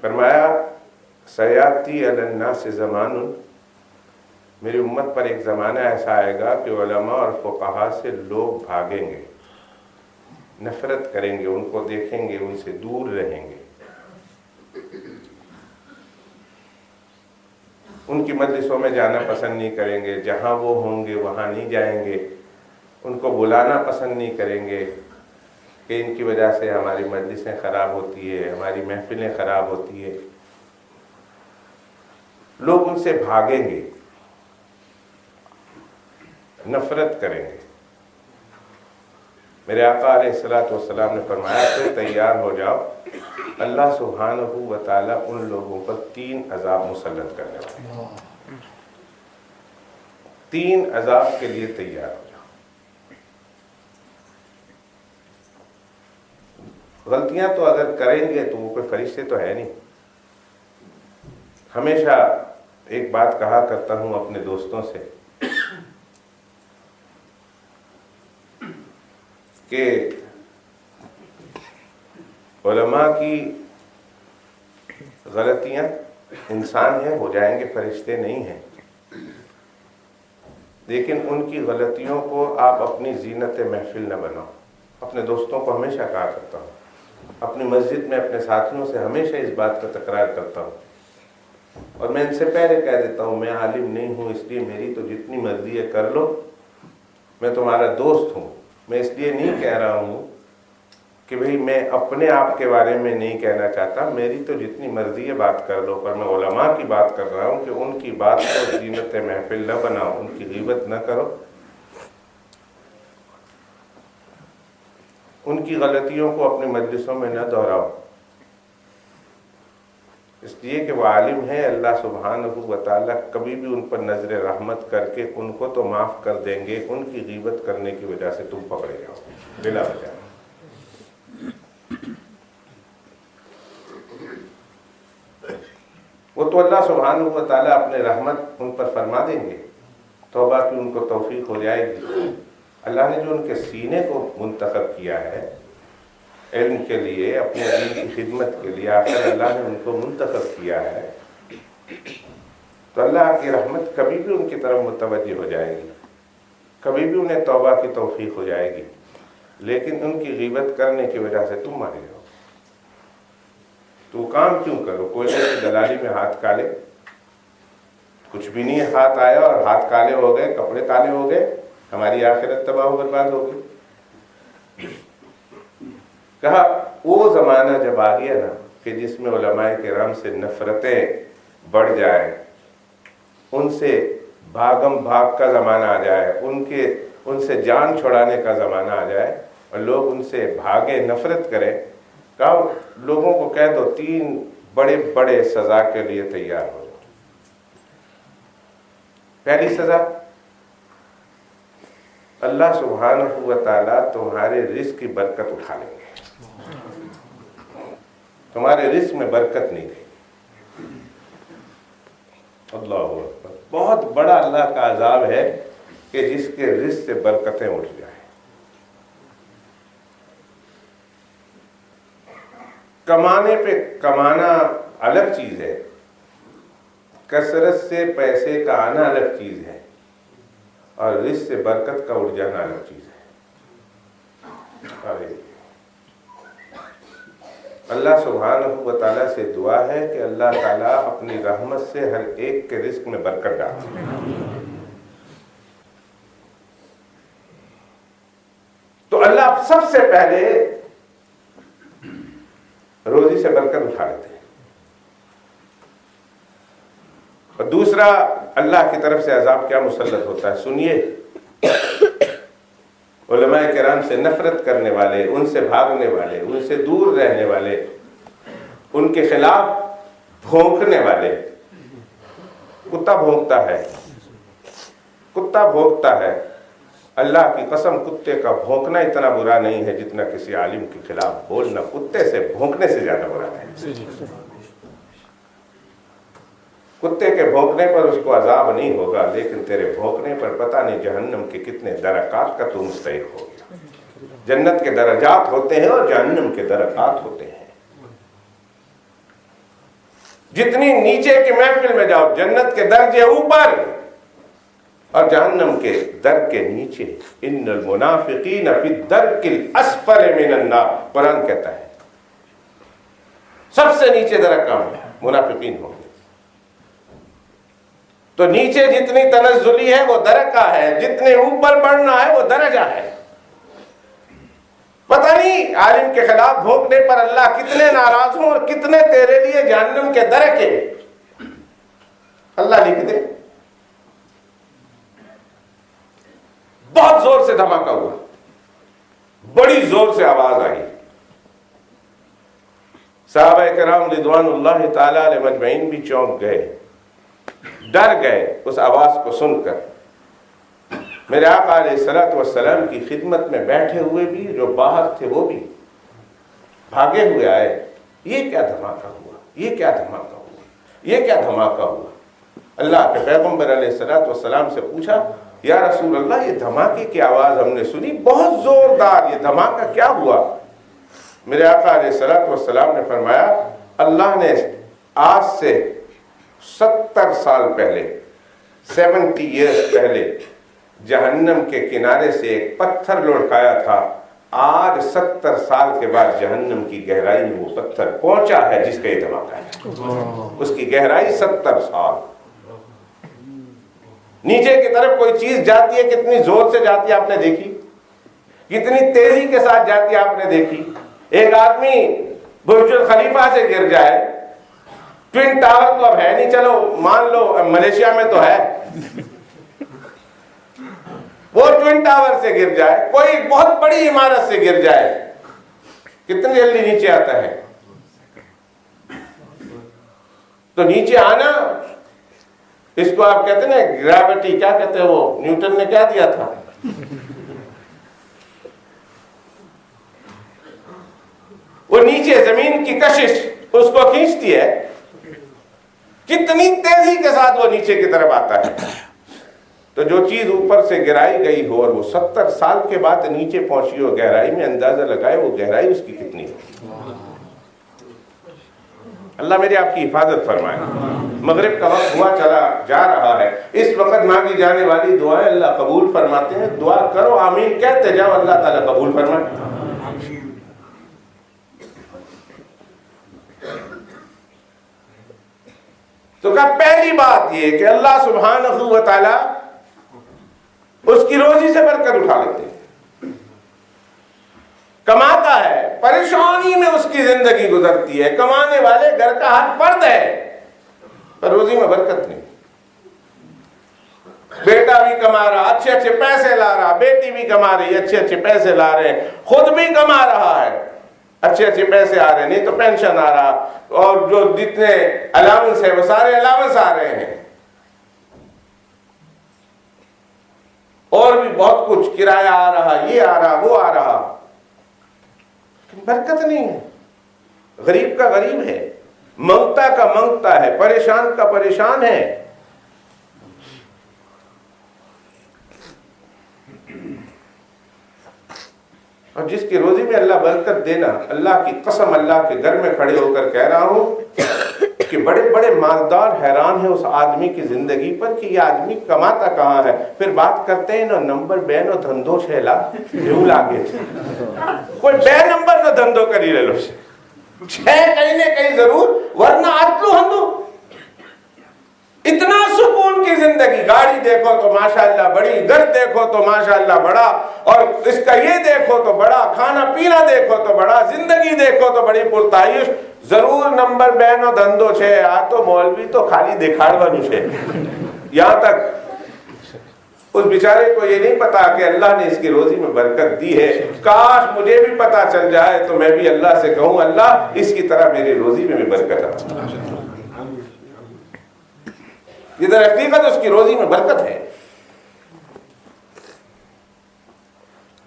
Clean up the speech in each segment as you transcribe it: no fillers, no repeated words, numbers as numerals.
فرمایا سیاتی علی الناس زمان، میری امت پر ایک زمانہ ایسا آئے گا کہ علماء اور فقہا سے لوگ بھاگیں گے، نفرت کریں گے، ان کو دیکھیں گے، ان سے دور رہیں گے، ان کی مجلسوں میں جانا پسند نہیں کریں گے، جہاں وہ ہوں گے وہاں نہیں جائیں گے، ان کو بلانا پسند نہیں کریں گے کہ ان کی وجہ سے ہماری مجلسیں خراب ہوتی ہے، ہماری محفلیں خراب ہوتی ہے، لوگ ان سے بھاگیں گے، نفرت کریں گے۔ میرے آقا علیہ الصلوۃ والسلام نے فرمایا کہ تیار ہو جاؤ، اللہ سبحانہ و تعالیٰ ان لوگوں پر 3 عذاب مسلط کرنے والے ہیں، 3 عذاب کے لیے تیار ہو جاؤ۔ غلطیاں تو اگر کریں گے تو وہ کوئی فرشتے تو ہے نہیں۔ ہمیشہ ایک بات کہا کرتا ہوں اپنے دوستوں سے کہ علماء کی غلطیاں انسان ہیں، ہو جائیں گے، فرشتے نہیں ہیں، لیکن ان کی غلطیوں کو آپ اپنی زینت محفل نہ بناؤ۔ اپنے دوستوں کو ہمیشہ کہا کرتا ہوں، اپنی مسجد میں اپنے ساتھیوں سے ہمیشہ اس بات کا تکرار کرتا ہوں، اور میں ان سے پہلے کہہ دیتا ہوں، میں عالم نہیں ہوں، اس لیے میری تو جتنی مرضی ہے کر لو، میں تمہارا دوست ہوں۔ میں اس لیے نہیں کہہ رہا ہوں کہ بھئی میں اپنے آپ کے بارے میں نہیں کہنا چاہتا، میری تو جتنی مرضی ہے بات کر لو، پر میں علماء کی بات کر رہا ہوں کہ ان کی بات کو زینت محفل نہ بناؤ، ان کی غیبت نہ کرو، ان کی غلطیوں کو اپنی مجلسوں میں نہ دہراؤ، اس لیے کہ وہ عالم ہے، اللہ سبحانہ و تعالیٰ کبھی بھی ان پر نظر رحمت کر کے ان کو تو معاف کر دیں گے، ان کی غیبت کرنے کی وجہ سے تم پکڑے جاؤ بلا وجہ۔ وہ تو اللہ سبحانہ و تعالیٰ اپنے رحمت ان پر فرما دیں گے، توبہ کی ان کو توفیق ہو جائے گی۔ اللہ نے جو ان کے سینے کو منتخب کیا ہے علم کے لیے، اپنے دین کی خدمت کے لیے، آخر اللہ نے ان کو منتخب کیا ہے، تو اللہ کی رحمت کبھی بھی ان کی طرف متوجہ ہو جائے گی، کبھی بھی انہیں توبہ کی توفیق ہو جائے گی، لیکن ان کی غیبت کرنے کی وجہ سے تم مارے جاؤ۔ تو کام کیوں کرو؟ کوئی ایسی دلالی میں ہاتھ کالے، کچھ بھی نہیں ہاتھ آیا اور ہاتھ کالے ہو گئے، کپڑے کالے ہو گئے، ہماری آخرت تباہ و برباد ہو گئی۔ کہا وہ زمانہ جب آ گیا نا کہ جس میں علماء کرام سے نفرتیں بڑھ جائیں، ان سے بھاگم بھاگ کا زمانہ آ جائے، ان سے جان چھڑانے کا زمانہ آ جائے اور لوگ ان سے بھاگے، نفرت کریں، کہا لوگوں کو کہہ دو 3 بڑے بڑے سزا کے لیے تیار ہو جاؤ۔ پہلی سزا، اللہ سبحانہ و تعالیٰ تمہارے رزق کی برکت اٹھا لیں گے، تمہارے رزق میں برکت نہیں دے گی۔ اللہ اکبر، بہت بڑا اللہ کا عذاب ہے کہ جس کے رزق سے برکتیں اٹھ جائیں۔ کمانے پہ کمانا الگ چیز ہے، کثرت سے پیسے کا آنا الگ چیز ہے، اور رزق سے برکت کا اٹھ جانا الگ چیز ہے۔ اللہ سبحانہ و تعالیٰ سے دعا ہے کہ اللہ تعالیٰ اپنی رحمت سے ہر ایک کے رزق میں برکت ڈالے۔ تو اللہ سب سے پہلے روزی سے برکت اٹھا لیتے ہیں، اور دوسرا اللہ کی طرف سے عذاب کیا مسلط ہوتا ہے، سنیے۔ علماء کرام سے نفرت کرنے والے، ان سے بھاگنے والے، ان سے دور رہنے والے، ان کے خلاف بھونکنے والے، کتا بھونکتا ہے، کتا بھونکتا ہے، اللہ کی قسم کتے کا بھونکنا اتنا برا نہیں ہے جتنا کسی عالم کے خلاف بولنا کتے سے بھونکنے سے زیادہ برا ہے۔ کتے کے بھونکنے پر اس کو عذاب نہیں ہوگا، لیکن تیرے بھونکنے پر پتہ نہیں جہنم کے کتنے درکات کا تو مستحق ہو گیا۔ جنت کے درجات ہوتے ہیں اور جہنم کے درکات ہوتے ہیں۔ جتنی نیچے کی محفل میں جاؤ جنت کے درجے اوپر اور جہنم کے در کے نیچے. ان المنافقین فی الدرک الاسفل من النار، قرآن کہتا ہے سب سے نیچے درکہ میں منافقین ہوں گے. تو نیچے جتنی تنزلی ہے وہ درکہ ہے، جتنے اوپر بڑھنا ہے وہ درجہ ہے. پتہ نہیں عالم کے خلاف بھونکنے پر اللہ کتنے ناراض ہوں اور کتنے تیرے لیے جہنم کے درکے اللہ لکھ دے. بہت زور سے دھماکہ ہوا، بڑی زور سے آواز آئی. صحابہ کرام رضوان اللہ تعالی علیہ مجمعین بھی چونک گئے، ڈر گئے اس آواز کو سن کر. میرے آقا علیہ الصلوۃ والسلام کی خدمت میں بیٹھے ہوئے بھی، جو باہر تھے وہ بھی بھاگے ہوئے آئے. یہ کیا دھماکہ ہوا، یہ کیا دھماکہ ہوا، یہ کیا دھماکہ ہوا. اللہ کے پیغمبر علیہ الصلوۃ والسلام سے پوچھا یا رسول اللہ یہ دھماکے کی آواز ہم نے سنی بہت زوردار، یہ دھماکہ کیا ہوا؟ میرے آقا علیہ الصلوۃ والسلام نے فرمایا اللہ نے آج سے 70 سال پہلے 70 ایئرز پہلے جہنم کے کنارے سے ایک پتھر لڑکایا تھا. آج 70 سال کے بعد جہنم کی گہرائی میں وہ پتھر پہنچا ہے جس کا یہ دھماکہ ہے. اس کی گہرائی 70 سال. نیچے کی طرف کوئی چیز جاتی ہے کتنی زور سے جاتی ہے آپ نے دیکھی، کتنی تیزی کے ساتھ جاتی ہے آپ نے دیکھی. ایک آدمی برج خلیفہ سے گر جائے، ٹوین ٹاور تو اب ہے نہیں، چلو مان لو ملیشیا میں تو ہے، وہ ٹوین ٹاور سے گر جائے، کوئی بہت بڑی عمارت سے گر جائے، کتنی جلدی نیچے آتا ہے. تو نیچے آنا اس کو آپ کہتے ہیں نا گریوٹی، کیا کہتے ہیں وہ نیوٹن نے کیا دیا تھا، وہ نیچے زمین کی کشش اس کو کھینچتی ہے. کتنی تیزی کے ساتھ وہ نیچے کی طرف آتا ہے. تو جو چیز اوپر سے گرائی گئی ہو اور وہ 70 سال کے بعد نیچے پہنچی ہو گہرائی میں، اندازہ لگائے وہ گہرائی اس کی کتنی ہے. اللہ میری آپ کی حفاظت فرمائے. مغرب کا وقت ہوا چلا جا رہا ہے. اس وقت مانگی جانے والی دعائیں اللہ قبول فرماتے ہیں. دعا کرو، آمین کہتے جاؤ، اللہ تعالیٰ قبول فرمائے. تو کہا پہلی بات یہ کہ اللہ سبحانہ و تعالیٰ اس کی روزی سے برکت اٹھا لیتے ہیں. کماتا ہے، پریشانی میں اس کی زندگی گزرتی ہے، کمانے والے گھر کا ہر فرد ہے، پر روزی میں برکت نہیں. بیٹا بھی کما رہا، اچھے اچھے پیسے لا رہا، بیٹی بھی کما رہی، اچھے اچھے پیسے لا رہے ہیں، خود بھی کما رہا ہے، اچھے اچھے پیسے آ رہے ہیں، نہیں تو پینشن آ رہا، اور جو جتنے الاونس ہیں وہ سارے الاونس آ رہے ہیں، اور بھی بہت کچھ کرایہ آ رہا، یہ آ رہا، وہ آ رہا، برکت نہیں ہے. غریب کا غریب ہے، منگتا کا منگتا ہے، پریشان کا پریشان ہے. اور جس کی روزی میں اللہ برکت دینا، اللہ کی قسم اللہ کے گھر میں کھڑے ہو کر کہہ رہا ہوں کہ بڑے بڑے مالدار حیران ہیں اس آدمی کی زندگی پر کہ یہ آدمی کماتا کہاں ہے. پھر بات کرتے ہیں نا نمبر بے نو دھندو شیلا جو لاگے کوئی بے نمبر نہ دھندو کری لے لو چھ کہیں نہ کہیں ضرور، ورنہ اتلو ہندو. اتنا سکون کی زندگی، گاڑی دیکھو تو ماشاءاللہ بڑی، گھر دیکھو تو ماشاءاللہ بڑا، اور اس کا یہ دیکھو تو بڑا، کھانا پینا دیکھو تو بڑا، زندگی دیکھو تو بڑی پرتعیش. ضرور نمبر بینو دھندو چھے آ تو مولوی تو خالی دکھاڑوا نہیں چھے. یہاں تک اس بیچارے کو یہ نہیں پتا کہ اللہ نے اس کی روزی میں برکت دی ہے. کاش مجھے بھی پتا چل جائے تو میں بھی اللہ سے کہوں اللہ اس کی طرح میری روزی میں بھی برکت ہے. یہ در حقیقت اس کی روزی میں برکت ہے،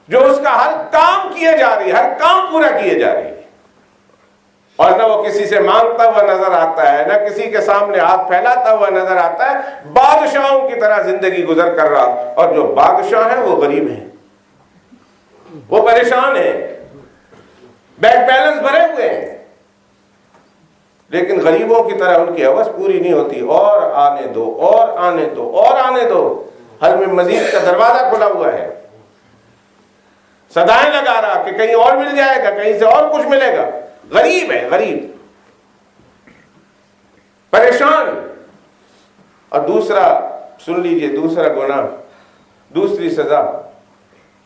جو اس کا ہر کام کیے جا رہی ہے، ہر کام پورا کیے جا رہی ہے، اور نہ وہ کسی سے مانگتا ہوا نظر آتا ہے، نہ کسی کے سامنے ہاتھ پھیلاتا ہوا نظر آتا ہے. بادشاہوں کی طرح زندگی گزر کر رہا، اور جو بادشاہ ہیں وہ غریب ہیں، وہ پریشان ہیں، بینک بیلنس بھرے ہوئے ہیں، لیکن غریبوں کی طرح ان کی ہوس پوری نہیں ہوتی، اور آنے دو اور آنے دو اور آنے دو، حل میں مزید کا دروازہ کھلا ہوا ہے، صدائیں لگا رہا کہ کہیں اور مل جائے گا، کہیں سے اور کچھ ملے گا، غریب ہے، غریب پریشان۔ اور دوسرا سن لیجئے، دوسرا گناہ، دوسری سزا،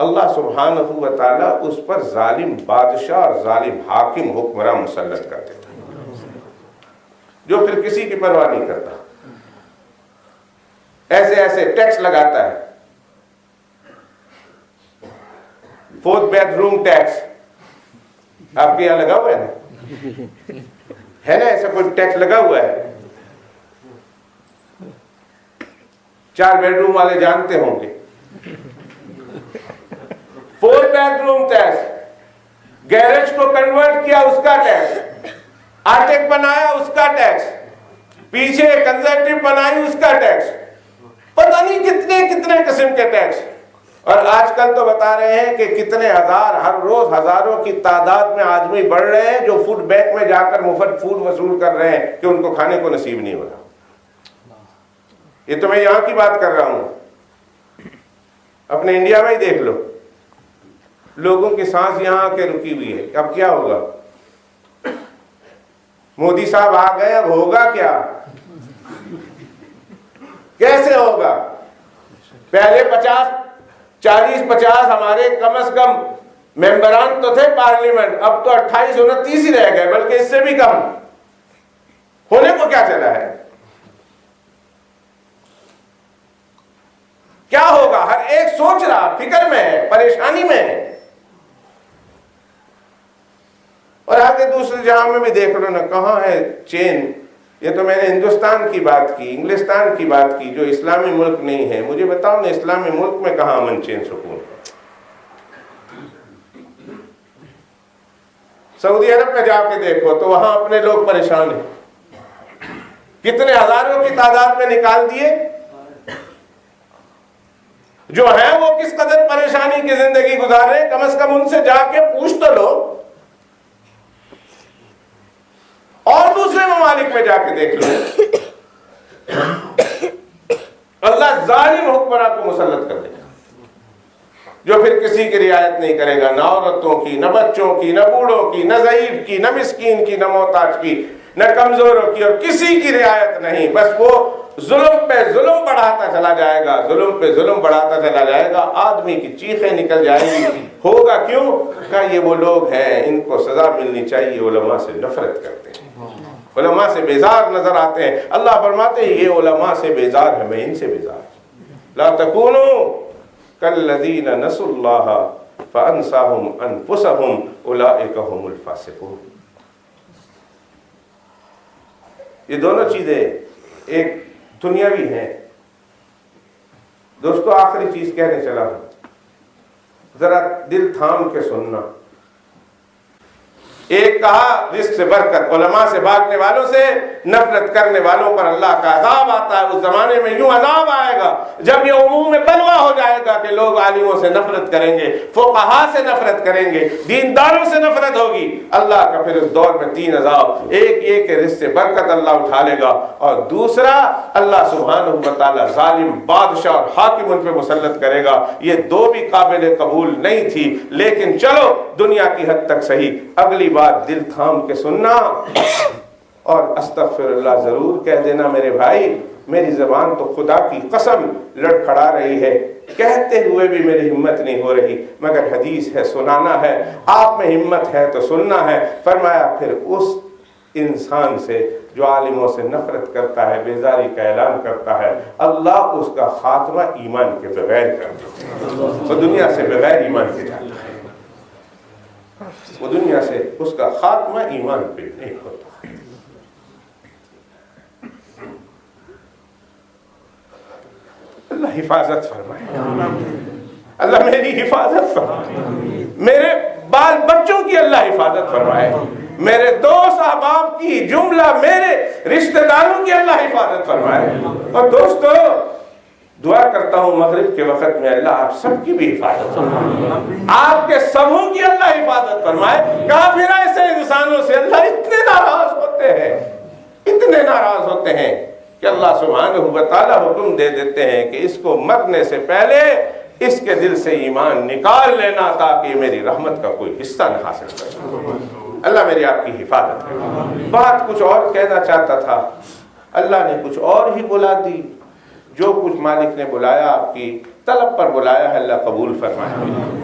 اللہ سبحانہ و تعالیٰ اس پر ظالم بادشاہ اور ظالم حاکم حکمراں مسلط کر دیتا ہے، جو پھر کسی کی پرواہ نہیں کرتا، ایسے ایسے ٹیکس لگاتا ہے، 4th بیڈ روم ٹیکس آپ کے یہاں لگا ہوا ہے نا ایسا کوئی ٹیکس لگا ہوا ہے؟ 4 بیڈ روم والے جانتے ہوں گے، 4 بیڈ روم ٹیکس، گیرج کو کنورٹ کیا اس کا ٹیکس، آرٹیک بنایا اس کا ٹیکس، پیچھے کنزرٹیو بنائی اس کا ٹیکس، پتہ نہیں کتنے کتنے قسم کے ٹیکس۔ اور آج کل تو بتا رہے ہیں کہ کتنے ہزار، ہر روز ہزاروں کی تعداد میں آدمی بڑھ رہے ہیں جو فوڈ بینک میں جا کر مفت فوڈ وصول کر رہے ہیں کہ ان کو کھانے کو نصیب نہیں ہو رہا۔ یہ تو میں یہاں کی بات کر رہا ہوں، اپنے انڈیا میں ہی دیکھ لو، لوگوں کی سانس یہاں کے رکی ہوئی ہے۔ اب کیا ہوگا؟ مودی صاحب آ گئے، اب ہوگا کیا؟ کیسے ہوگا؟ پہلے 40-50 ہمارے کم از کم ممبران تو تھے پارلیمنٹ، اب تو 28-29 ہی رہ گئے، بلکہ اس سے بھی کم۔ ہونے کو کیا چلا ہے؟ کیا ہوگا؟ ہر ایک سوچ رہا، فکر میں ہے، پریشانی میں ہے۔ اور آگے دوسرے جہاں میں بھی دیکھ لو نا، کہاں ہے چین؟ یہ تو میں نے ہندوستان کی بات کی، انگلستان کی بات کی، جو اسلامی ملک نہیں ہے۔ مجھے بتاؤ نا، اسلامی ملک میں کہاں امن چین سکون؟ سعودی عرب میں جا کے دیکھو تو وہاں اپنے لوگ پریشان ہیں، کتنے ہزاروں کی تعداد میں نکال دیے، جو ہیں وہ کس قدر پریشانی کی زندگی گزار رہے ہیں، کم از کم ان سے جا کے پوچھ تو لو۔ اور دوسرے ممالک میں جا کے دیکھ لو، اللہ ظالم حکمراں کو مسلط کر دے گا، جو پھر کسی کی رعایت نہیں کرے گا، نہ عورتوں کی، نہ بچوں کی، نہ بوڑھوں کی، نہ ضعیف کی، نہ مسکین کی، نہ محتاج کی، نہ کمزوروں کی، اور کسی کی رعایت نہیں۔ بس وہ ظلم پہ ظلم بڑھاتا چلا جائے گا، ظلم پہ ظلم بڑھاتا چلا جائے گا، آدمی کی چیخیں نکل جائیں گی۔ ہوگا کیوں؟ کہ یہ وہ لوگ ہیں، ان کو سزا ملنی چاہیے، علماء سے نفرت کرتے ہیں، علماء سے بیزار نظر آتے ہیں۔ اللہ فرماتے ہیں یہ علماء سے بیزار ہے، میں ان سے بیزار ہوں۔ لا تکونوا کالذین نسوا اللہ فانساہم انفسہم اولئک هم الفاسقون۔ یہ دونوں چیزیں ایک دنیاوی ہیں۔ دوستو آخری چیز کہنے چلا ہوں، ذرا دل تھام کے سننا۔ ایک کہا رزق سے برکت، علماء سے بھاگنے والوں سے نفرت کرنے والوں پر اللہ کا عذاب آتا ہے۔ اس زمانے میں یوں عذاب آئے گا جب یہ عموم میں بلوا ہو جائے گا کہ لوگ عالموں سے نفرت کریں گے، فقہاء سے نفرت کریں گے، دینداروں سے نفرت ہوگی۔ اللہ کا پھر اس دور میں 3 عذاب، ایک یہ کہ رزق سے برکت اللہ اٹھا لے گا، اور دوسرا اللہ سبحانہ و تعالی ظالم بادشاہ اور حاکم ان پہ مسلط کرے گا۔ یہ دو بھی قابل قبول نہیں تھی، لیکن چلو دنیا کی حد تک صحیح۔ اگلی بات دل تھام کے سننا اور استغفر اللہ ضرور کہہ دینا میرے بھائی۔ میری زبان تو خدا کی قسم لڑکھڑا رہی ہے، کہتے ہوئے بھی میری ہمت نہیں ہو رہی، مگر حدیث ہے، سنانا ہے۔ آپ میں ہمت ہے تو سننا ہے۔ فرمایا پھر اس انسان سے جو عالموں سے نفرت کرتا ہے، بیزاری کا اعلان کرتا ہے، اللہ اس کا خاتمہ ایمان کے بغیر کر دیتا ہے۔ وہ دنیا سے بغیر ایمان کے جاتا ہے، وہ دنیا سے اس کا خاتمہ ایمان پہ نہیں ہوتا۔ اللہ حفاظت فرمائے، اللہ میری حفاظت فرمائے، میرے بال بچوں کی اللہ حفاظت فرمائے، میرے دوست احباب کی، جملہ میرے رشتہ داروں کی اللہ حفاظت فرمائے۔ اور دوستو دعا کرتا ہوں مغرب کے وقت میں اللہ آپ سب کی بھی حفاظت فرمائے، آپ کے سبوں کی اللہ حفاظت فرمائے۔ کافر ایسے انسانوں سے اللہ اتنے ناراض ہوتے ہیں اتنے ناراض ہوتے ہیں کہ اللہ سبحانہ و تعالیٰ حکم دے دیتے ہیں کہ اس کو مرنے سے پہلے اس کے دل سے ایمان نکال لینا تاکہ میری رحمت کا کوئی حصہ نہ حاصل کر۔ اللہ میری آپ کی حفاظت کرے۔ بات کچھ اور کہنا چاہتا تھا، اللہ نے کچھ اور ہی بلا دی۔ جو کچھ مالک نے بلایا آپ کی طلب پر بلایا ہے، اللہ قبول فرمائے۔